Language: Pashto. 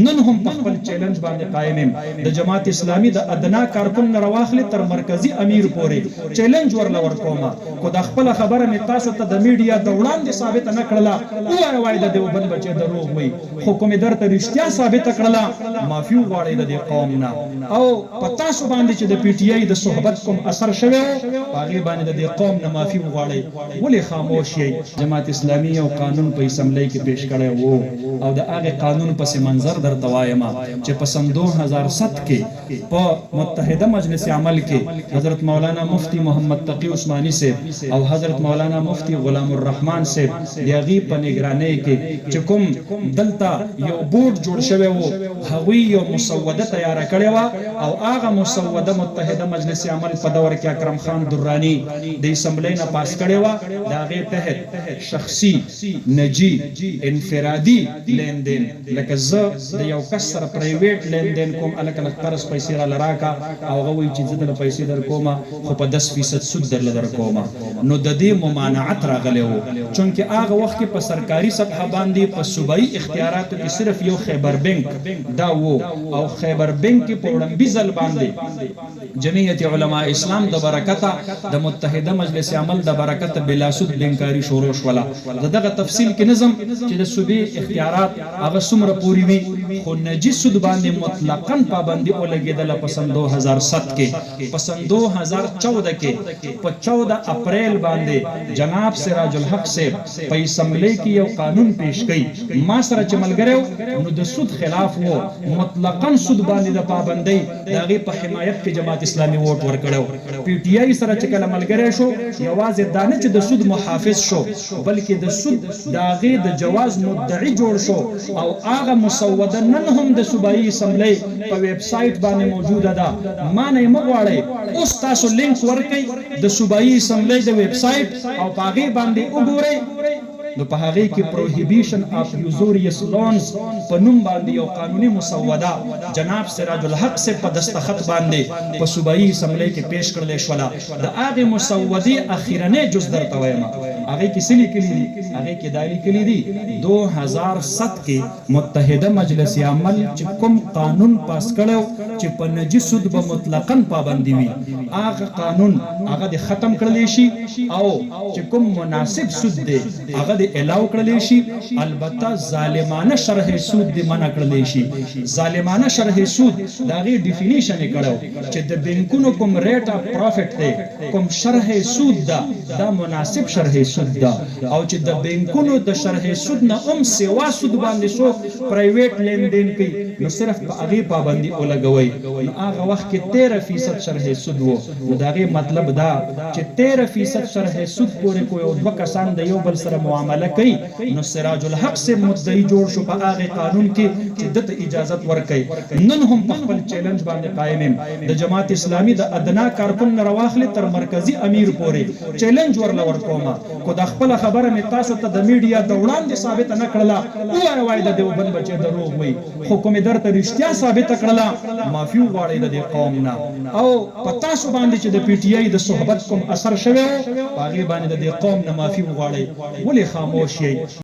نن هم په خپل چیلنج باندې قائم یم د جماعت اسلامي د ادنا کارکن رواخله تر مرکزی امیر پورې چیلنج ورلور کوما کو د خپل خبره می تاسو ته د میډیا د وړاندې ثابت نه کړله وای د دیوبند بچي دروغ وي حکومت درته رښتیا ثابت کړله معافي غواړي د قوم نه او پتا سو باندې چې د پی ټی آی د صحبت کوم اثر شوی باغی باندې د قوم نه معافي غواړي ولې خاموش یي جماعت اسلامي او قانون په اسمبلی کې پیش کړی وو او د هغه قانون پس منظر در توایما چې په سن 2007 کې په متحده مجلس عمل کې حضرت مولانا مفتی محمد تقی عثماني صاحب او حضرت مولانا مفتی غلام الرحمن صاحب دیغي په نگرانی کې چې کوم دلتا یو بورډ جوړ شوی وو هغوی یو مسوده تیار کړی و او هغه مسوده متحده مجلس عمل په دور کې اکرم خان درانی د اسمبلی نه پاس کړی و دا غي تحت شخصي نجی انفرادي لیندین لکه زه د یو کس سره پرایویټ لیندین کوم الک الک قرض پیسې را لراکا او غوي چې زه د پیسې در کومه خو په 10% سود در کومه نو د دې ممانعت راغلی وو چونکه هغه وخت کې په سرکاري سطح باندې په صوبایي اختیاراتو کې صرف یو خیبر بانک دا وو او خیبر بانک کې په وړاندې ځل باندې جمعیت علماء اسلام د برکته د متحده مجلس عمل د برکته بلا سود بنکاری شروع شولا دغه تفصیل کې نظم چې د صوبې اختیارات هغه څومره پوری وي خو نجس سود باندې مطلقاً پابندي ولګیدل په سن 2007 کې په سن 2014 کې په 14 اپریل باندې جناب سراج الحق صاحب په اسمبلی کې یو قانون پیش کړي ما سره چې ملګریو نو د سود خلاف وو مطلقاً سود باندې د پابندۍ دغه په حمایت کې جماعت اسلامي ووټ ورکړو پی ټی آی سره چې کله ملګری شو یوازې دانه چې د سود محافظ شو بلکې د سود داغه د جواز مدعی جوړ شو او هغه مسوده نن هم د صوبایي اسمبلی په ویب سټ باندې موجوده ده ما نه مغواړي اوس تاسو لینک ورکړئ د صوبایي اسمبلی د ویب سټ او پاغي باندې وګورئ نو په هغه کې پروهیبیشن اف یوزوریس لونز په نوم باندې یو قانوني مسوده جناب سراج الحق سے په دستخط باندې په صوبایي اسمبلی کې پیش کړل شو د هغه مسودې اخیرنه جز درته وایم هغه کې سلی کلی دي هغه کې دایلی کلی دي 2007 کې متحده مجلس عمل چې کوم قانون پاس کړو چې په نجس سود به مطلقاً پابندي وي هغه قانون هغه د ختم کړل شي او چې کوم مناسب سود دی هغه الاو کړل شي البته ظالمانه شرح سود دی منع کړل شي ظالمانه شرح سود داغه ډیفینیشن کړو چې د بانکونو کوم ریټ اف پروفټ دی کوم شرح سود دا مناسب شرح سود دا او چې د بانکونو د شرح سود نه سوا سود باندې شو پرایویټ لیندین کوي نو صرف په هغه پابندي ولګوي نو هغه وخت کې 13% شرح سود وو نو داغه مطلب دا چې 13% شرح سود پورې کوی او دوه کسان د یو بل سره معامله کوي نو سراج الحق سے مدعی جوړ شو په هغه قانون کې چې دته اجازت ورکړي نن هم په خپل چیلنج باندې قائم یم د جماعت اسلامي د ادنا کارکن رواخله تر مرکزی امیر پورې چیلنج ورلور کوما کو د خپل خبره می تاسو ته د میډیا د وړاندې ثابت نه کړله وای د دیوبند بچي دروغ وي حکومت درته رښتیا ثابت کړله معافي غواړي د قوم نه او پتا سو باندې چې د پی ټی آی د صحبت کوم اثر شوی باغی باندې د قوم نه معافي غواړي ولې خاموش یي